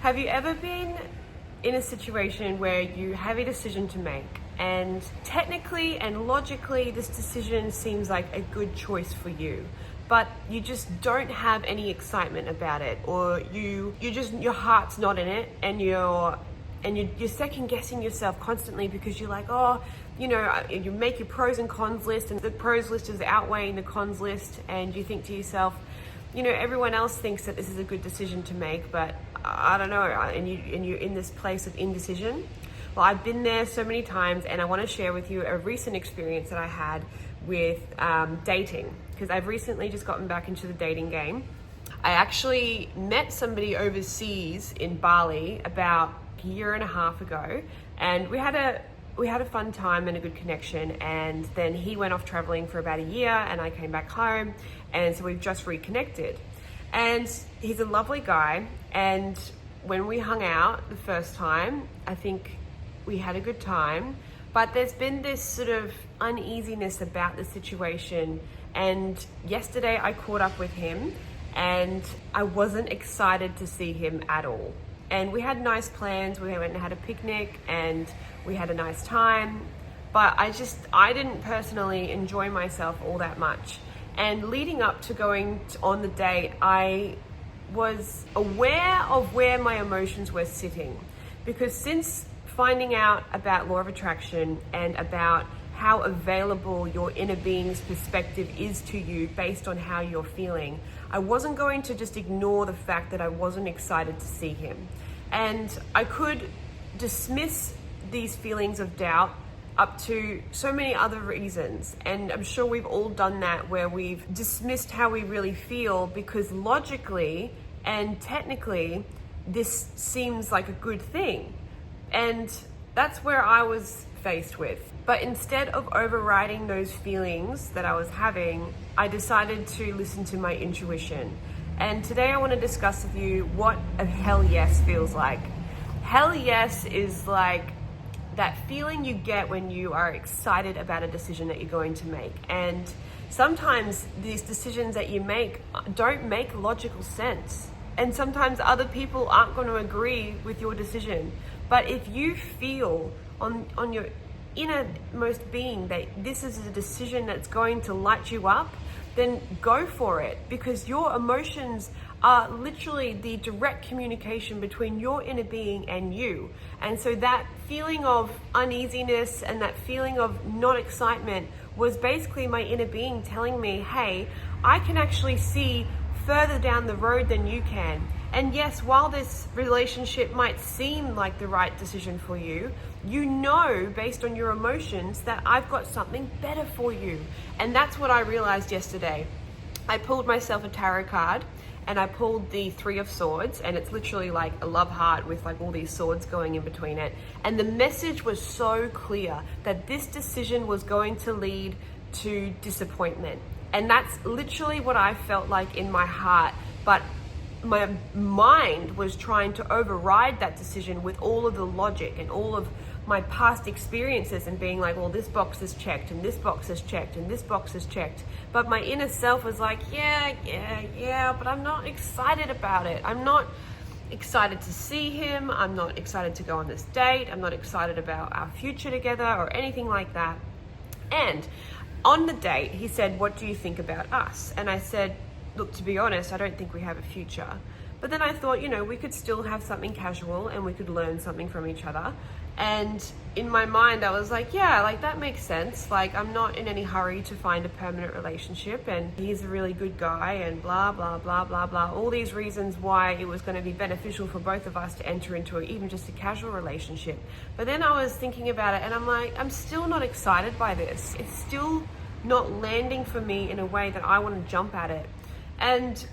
Have you ever been in a situation where you have a decision to make, and technically and logically this decision seems like a good choice for you, but you just don't have any excitement about it, or your heart's not in it, and you're second guessing yourself constantly because you're like, oh, you make your pros and cons list, and the pros list is outweighing the cons list, and you think to yourself, everyone else thinks that this is a good decision to make, but I don't know, and you're in this place of indecision. Well, I've been there so many times, and I want to share with you a recent experience that I had with dating, because I've recently just gotten back into the dating game. I actually met somebody overseas in Bali about a year and a half ago, and we had a fun time and a good connection, and then he went off traveling for about a year, and I came back home, and so we've just reconnected. And he's a lovely guy, and when we hung out the first time, I think we had a good time, but there's been this sort of uneasiness about the situation. And yesterday I caught up with him, and I wasn't excited to see him at all. And we had nice plans. We went and had a picnic, and we had a nice time, but I didn't personally enjoy myself all that much. And leading up to going on the date, I was aware of where my emotions were sitting, because since finding out about law of attraction and about how available your inner being's perspective is to you based on how you're feeling, I wasn't going to just ignore the fact that I wasn't excited to see him. And I could dismiss these feelings of doubt up to so many other reasons, and I'm sure we've all done that, where we've dismissed how we really feel because logically and technically this seems like a good thing. And that's where I was faced with. But instead of overriding those feelings that I was having, I decided to listen to my intuition. And today I want to discuss with you what a hell yes feels like. Hell yes is like that feeling you get when you are excited about a decision that you're going to make. And sometimes these decisions that you make don't make logical sense. And sometimes other people aren't going to agree with your decision. But if you feel on your innermost being that this is a decision that's going to light you up, then go for it, because your emotions are literally the direct communication between your inner being and you. And so that feeling of uneasiness and that feeling of not excitement was basically my inner being telling me, hey, I can actually see further down the road than you can. And yes, while this relationship might seem like the right decision for you, you know based on your emotions that I've got something better for you. And that's what I realized yesterday. I pulled myself a tarot card, and I pulled the 3 of Swords, and it's literally like a love heart with like all these swords going in between it. And the message was so clear that this decision was going to lead to disappointment. And that's literally what I felt like in my heart. But my mind was trying to override that decision with all of the logic and all of my past experiences, and being like, well, this box is checked, and this box is checked, and this box is checked. But my inner self was like, yeah, but I'm not excited about it. I'm not excited to see him. I'm not excited to go on this date. I'm not excited about our future together or anything like that. And on the date, he said, what do you think about us? And I said, look, to be honest, I don't think we have a future. But then I thought, we could still have something casual, and we could learn something from each other. And in my mind, I was like, yeah, like that makes sense. Like, I'm not in any hurry to find a permanent relationship, and he's a really good guy, and blah, blah, blah, blah, blah. All these reasons why it was going to be beneficial for both of us to enter into even just a casual relationship. But then I was thinking about it, and I'm like, I'm still not excited by this. It's still not landing for me in a way that I want to jump at it. And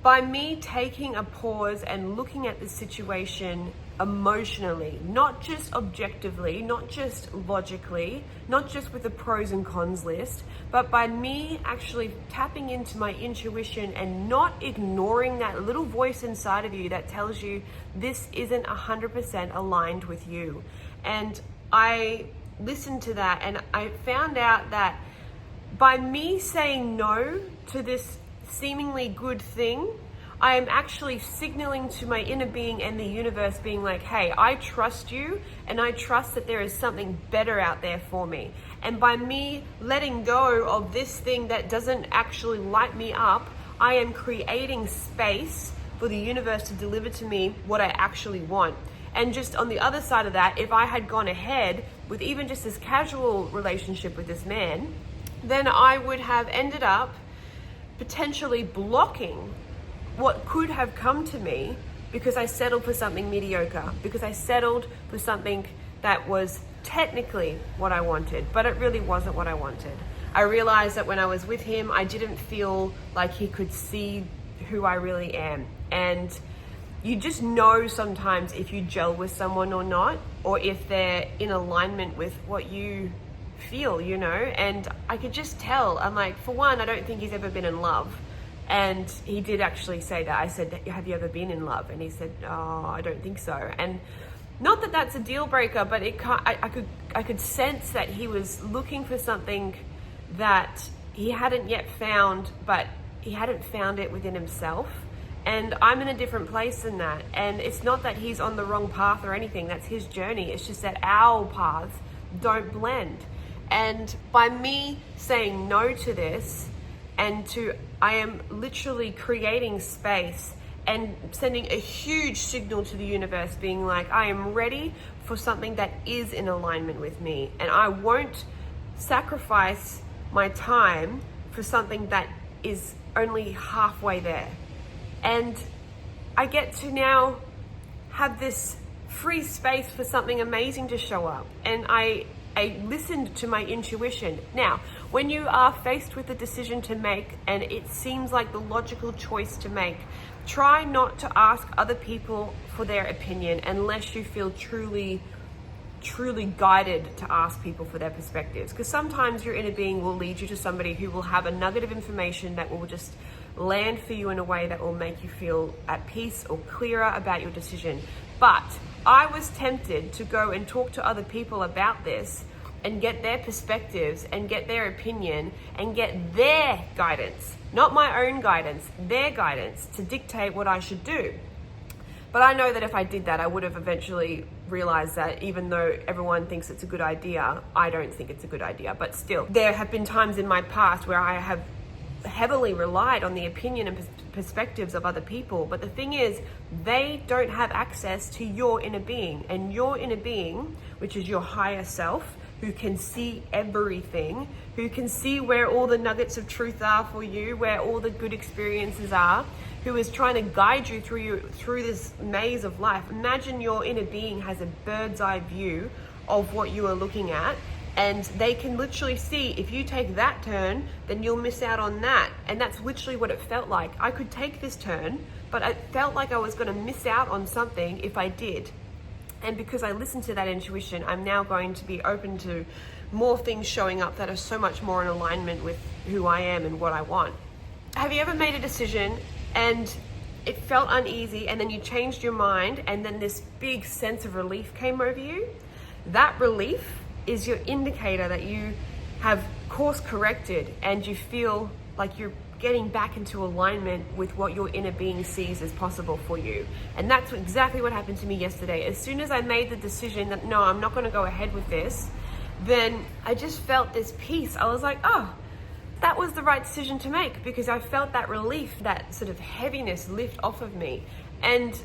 by me taking a pause and looking at the situation emotionally, not just objectively, not just logically, not just with the pros and cons list, but by me actually tapping into my intuition and not ignoring that little voice inside of you that tells you this isn't 100% aligned with you. And I listened to that, and I found out that by me saying no to this seemingly good thing, I am actually signaling to my inner being and the universe, being like, hey, I trust you, and I trust that there is something better out there for me. And by me letting go of this thing that doesn't actually light me up, I am creating space for the universe to deliver to me what I actually want. And just on the other side of that, if I had gone ahead with even just this casual relationship with this man, then I would have ended up potentially blocking what could have come to me, because I settled for something mediocre, because I settled for something that was technically what I wanted, but it really wasn't what I wanted. I realized that when I was with him, I didn't feel like he could see who I really am. And you just know sometimes if you gel with someone or not, or if they're in alignment with what you feel, you know. And I could just tell. I'm like, for one, I don't think he's ever been in love. And he did actually say that. I said, have you ever been in love? And he said, oh, I don't think so. And not that that's a deal breaker, but I could sense that he was looking for something that he hadn't yet found, but he hadn't found it within himself. And I'm in a different place than that. And it's not that he's on the wrong path or anything. That's his journey. It's just that our paths don't blend. And by me saying no to this, I am literally creating space and sending a huge signal to the universe, being like, I am ready for something that is in alignment with me. And I won't sacrifice my time for something that is only halfway there. And I get to now have this free space for something amazing to show up. And I listened to my intuition. Now, when you are faced with a decision to make and it seems like the logical choice to make, try not to ask other people for their opinion unless you feel truly guided to ask people for their perspectives. Because sometimes your inner being will lead you to somebody who will have a nugget of information that will just land for you in a way that will make you feel at peace or clearer about your decision. But I was tempted to go and talk to other people about this and get their perspectives and get their opinion and get their guidance, not my own guidance, their guidance to dictate what I should do. But I know that if I did that, I would have eventually realized that even though everyone thinks it's a good idea, I don't think it's a good idea. But still, there have been times in my past where I have heavily relied on the opinion and perspectives of other people. But the thing is, they don't have access to your inner being. And your inner being, which is your higher self, who can see everything, who can see where all the nuggets of truth are for you, where all the good experiences are, who is trying to guide you through this maze of life. Imagine your inner being has a bird's eye view of what you are looking at, and they can literally see, if you take that turn, then you'll miss out on that. And that's literally what it felt like. I could take this turn, but I felt like I was going to miss out on something if I did. And because I listened to that intuition, I'm now going to be open to more things showing up that are so much more in alignment with who I am and what I want. Have you ever made a decision and it felt uneasy, and then you changed your mind, and then this big sense of relief came over you? That relief is your indicator that you have course corrected and you feel like you're getting back into alignment with what your inner being sees as possible for you. And that's exactly what happened to me yesterday. As soon as I made the decision that no, I'm not going to go ahead with this, then I just felt this peace. I was like, oh, that was the right decision to make, because I felt that relief, that sort of heaviness lift off of me. And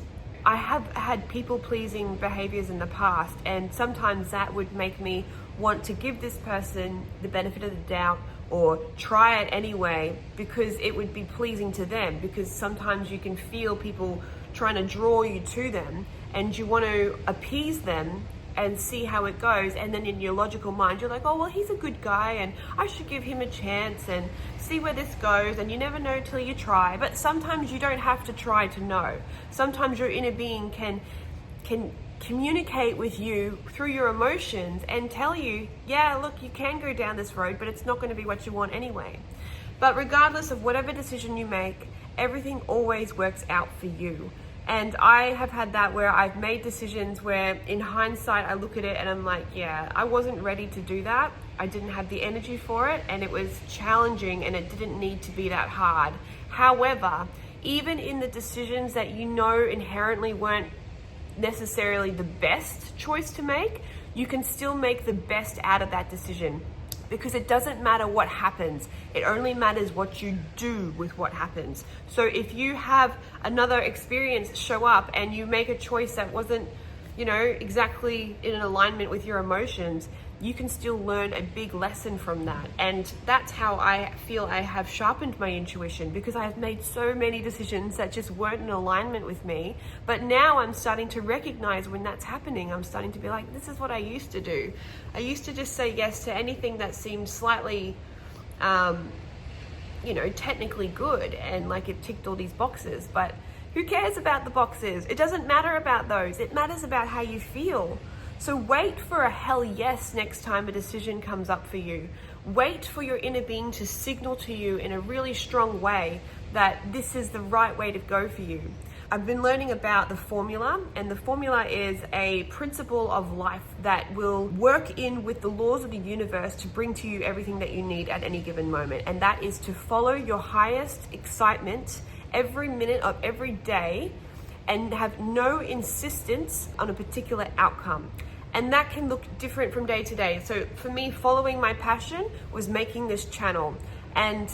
I have had people-pleasing behaviors in the past, and sometimes that would make me want to give this person the benefit of the doubt or try it anyway, because it would be pleasing to them. Because sometimes you can feel people trying to draw you to them, and you want to appease them and see how it goes. And then in your logical mind, you're like, oh, well, he's a good guy and I should give him a chance and see where this goes. And you never know till you try. But sometimes you don't have to try to know. Sometimes your inner being can communicate with you through your emotions and tell you, yeah, look, you can go down this road, but it's not going to be what you want anyway. But regardless of whatever decision you make, everything always works out for you. And I have had that where I've made decisions where in hindsight I look at it and I'm like, yeah, I wasn't ready to do that. I didn't have the energy for it, and it was challenging and it didn't need to be that hard. However, even in the decisions that you know inherently weren't necessarily the best choice to make, you can still make the best out of that decision, because it doesn't matter what happens. It only matters what you do with what happens. So if you have another experience show up and you make a choice that wasn't, exactly in alignment with your emotions, you can still learn a big lesson from that. And that's how I feel I have sharpened my intuition, because I have made so many decisions that just weren't in alignment with me. But now I'm starting to recognize when that's happening. I'm starting to be like, this is what I used to do. I used to just say yes to anything that seemed slightly, technically good, and like it ticked all these boxes. But who cares about the boxes? It doesn't matter about those. It matters about how you feel. So wait for a hell yes next time a decision comes up for you. Wait for your inner being to signal to you in a really strong way that this is the right way to go for you. I've been learning about the formula, and the formula is a principle of life that will work in with the laws of the universe to bring to you everything that you need at any given moment. And that is to follow your highest excitement every minute of every day and have no insistence on a particular outcome. And that can look different from day to day. So for me, following my passion was making this channel and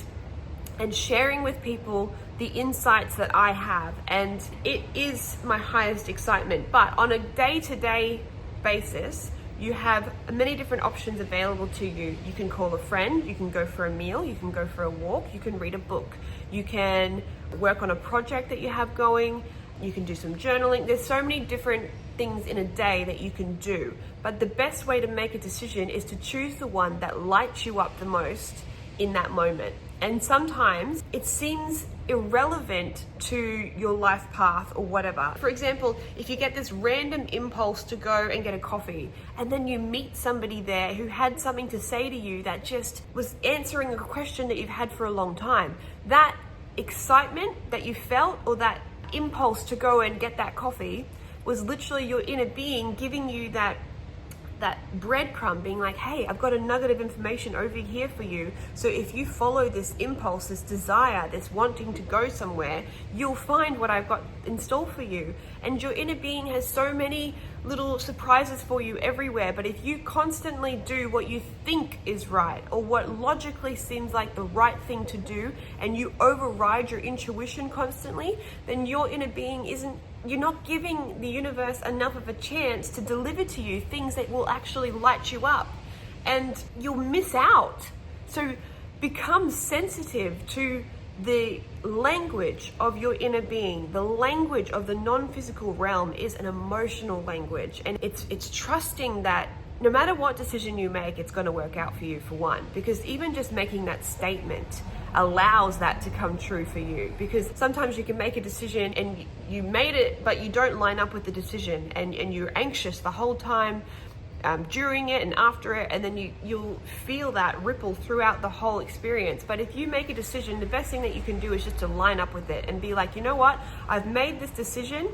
sharing with people the insights that I have. And it is my highest excitement. But on a day-to-day basis, you have many different options available to you. You can call a friend, you can go for a meal, you can go for a walk, you can read a book, you can work on a project that you have going, you can do some journaling. There's so many different things in a day that you can do. But the best way to make a decision is to choose the one that lights you up the most in that moment. And sometimes it seems irrelevant to your life path or whatever. For example, if you get this random impulse to go and get a coffee, and then you meet somebody there who had something to say to you that just was answering a question that you've had for a long time, that excitement that you felt, or that impulse to go and get that coffee, was literally your inner being giving you that breadcrumb, being like, hey, I've got a nugget of information over here for you. So if you follow this impulse, this desire, this wanting to go somewhere, you'll find what I've got in store for you. And your inner being has so many little surprises for you everywhere. But if you constantly do what you think is right, or what logically seems like the right thing to do, and you override your intuition constantly, then your inner being you're not giving the universe enough of a chance to deliver to you things that will actually light you up, and you'll miss out. So become sensitive to the language of your inner being. The language of the non-physical realm is an emotional language, and it's trusting that no matter what decision you make, it's going to work out for you, for one, because even just making that statement allows that to come true for you. Because sometimes you can make a decision and you made it, but you don't line up with the decision, and you're anxious the whole time during it and after it, and then you'll feel that ripple throughout the whole experience. But if you make a decision, the best thing that you can do is just to line up with it and be like, you know what, I've made this decision,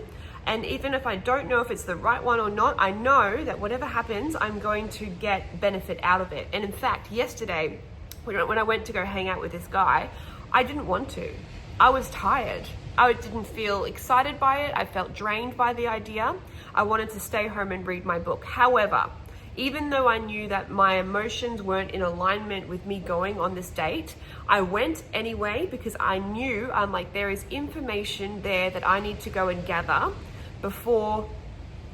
and even if I don't know if it's the right one or not, I know that whatever happens, I'm going to get benefit out of it. And in fact, yesterday, when I went to go hang out with this guy, I didn't want to. I was tired. I didn't feel excited by it. I felt drained by the idea. I wanted to stay home and read my book. However, even though I knew that my emotions weren't in alignment with me going on this date, I went anyway, because I knew, there is information there that I need to go and gather before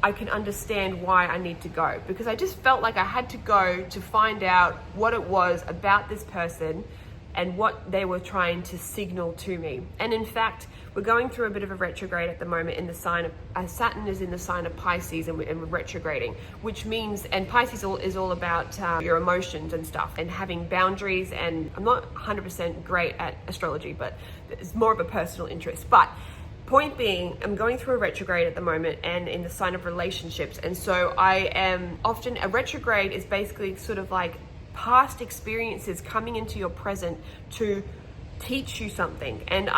I can understand why I need to go. Because I just felt like I had to go to find out what it was about this person and what they were trying to signal to me. And in fact, we're going through a bit of a retrograde at the moment in the sign of, Saturn is in the sign of Pisces, and we're retrograding, which means, and Pisces is all about your emotions and stuff, and having boundaries. And I'm not 100% great at astrology, but it's more of a personal interest. But point being, I'm going through a retrograde at the moment, and in the sign of relationships. And so I am often, a retrograde is basically sort of like past experiences coming into your present to teach you something. And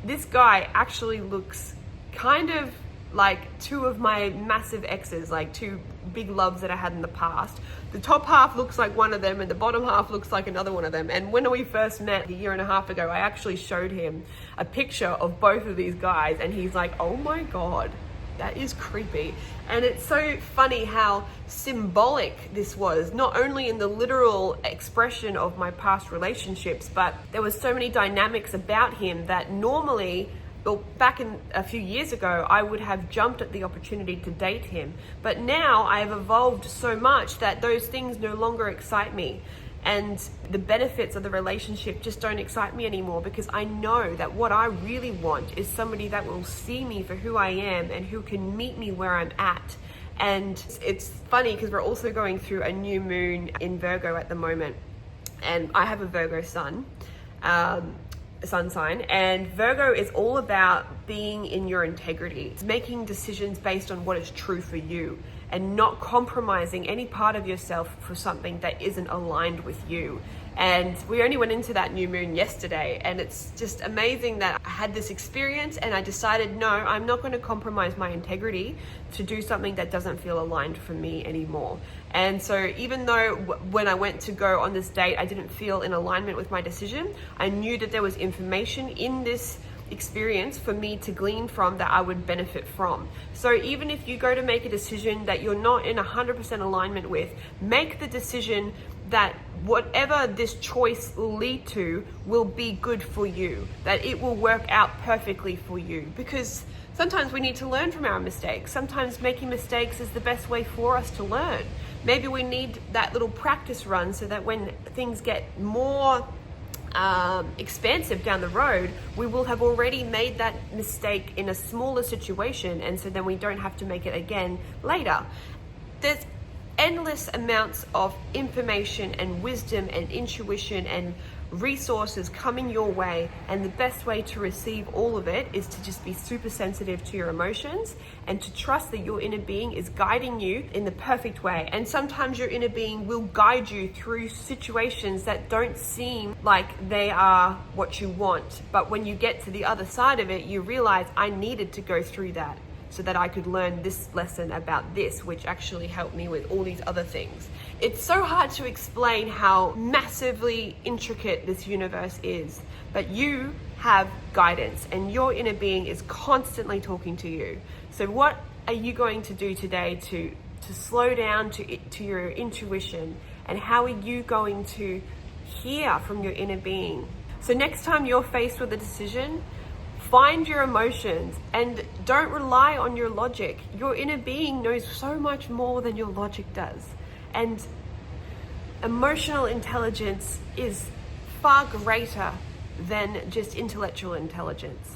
this guy actually looks kind of like two of my massive exes, like two big loves that I had in the past. The top half looks like one of them and the bottom half looks like another one of them. And when we first met a year and a half ago, I actually showed him a picture of both of these guys and he's like, oh my God, that is creepy. And it's so funny how symbolic this was, not only in the literal expression of my past relationships, but there was so many dynamics about him that normally, well, back in a few years ago, I would have jumped at the opportunity to date him. But now I have evolved so much that those things no longer excite me. And the benefits of the relationship just don't excite me anymore, because I know that what I really want is somebody that will see me for who I am and who can meet me where I'm at. And it's funny because we're also going through a new moon in Virgo at the moment. And I have a Virgo sun sign, and Virgo is all about being in your integrity. It's making decisions based on what is true for you and not compromising any part of yourself for something that isn't aligned with you. And we only went into that new moon yesterday, and it's just amazing that I had this experience and I decided, no, I'm not going to compromise my integrity to do something that doesn't feel aligned for me anymore. And so even though when I went to go on this date, I didn't feel in alignment with my decision, I knew that there was information in this experience for me to glean from that I would benefit from. So even if you go to make a decision that you're not in 100% alignment with, make the decision that whatever this choice will lead to will be good for you, that it will work out perfectly for you. Because sometimes we need to learn from our mistakes. Sometimes making mistakes is the best way for us to learn. Maybe we need that little practice run so that when things get more expansive down the road, we will have already made that mistake in a smaller situation, and so then we don't have to make it again later. There's endless amounts of information and wisdom and intuition and resources coming your way, and the best way to receive all of it is to just be super sensitive to your emotions and to trust that your inner being is guiding you in the perfect way. And sometimes your inner being will guide you through situations that don't seem like they are what you want, but when you get to the other side of it, you realize, I needed to go through that so that I could learn this lesson about this, which actually helped me with all these other things. It's so hard to explain how massively intricate this universe is, but you have guidance and your inner being is constantly talking to you. So what are you going to do today to slow down to your intuition, and how are you going to hear from your inner being? So next time you're faced with a decision, find your emotions and don't rely on your logic. Your inner being knows so much more than your logic does. And emotional intelligence is far greater than just intellectual intelligence.